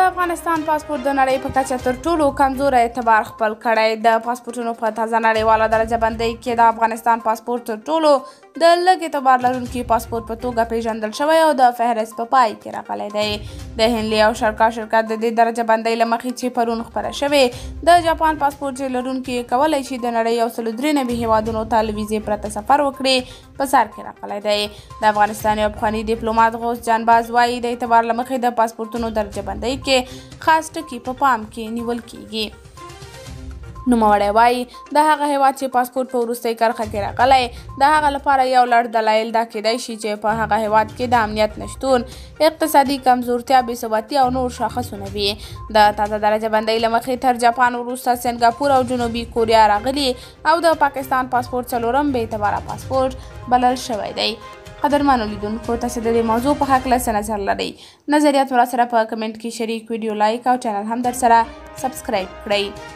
د افغانستان پاسپورت د نړۍ په کچه تر ټولو کمزوری اعتبار خپل کړی. د پاسپورتونو په تازه نړیواله درجه بندۍ کې د افغانستان پاسپورت تر ټولو د لږ اعتبار لرونکي پاسپورت په توګه پیژندل شوی او د فهرست په پای کې راغلی دی. د هنلي او شرکا شرکت د دې درجه بندۍ له مخې چې پرون خپره شوې، د جاپان پاسپورت لرونکي کولی شي د نړۍ 193 هیوادونو ته له ویزې پرته سفر وکړي، په سر کې راغلی دی. د افغانستان یو پخواني ډیپلوماټ غوث جانباز وایي د اعتبار له مخې د پاسپورتونو درجه بندۍ کې خاص ټکي په پام کې نیول کیږي. نوموړی وایي د هغه هیواد چې پاسپورت په وروستۍ کرښه کې راغلی، د هغه لپاره یو لړ دلایل دا کیدای شي چې په هغه هیواد کې د امنیت نشتون، اقتصادي کمزورتیا، بېثباتي او نور شاخصونه وي. د تازه درجه بندۍ له مخې تر جاپان وروسته سنګاپور او جنوبي کوریا راغلي او د پاکستان پاسپورت څلورم بې اعتباره پاسپورت بلل شوی دی. قدرمنو لیدونکو، تاسو د دې موضوع په هکله څه نظر لرئ؟ نظریات مو راسره په کمنټ کې شریک، ویډیو لایک او چینل هم در سره سبسکرایب کړئ.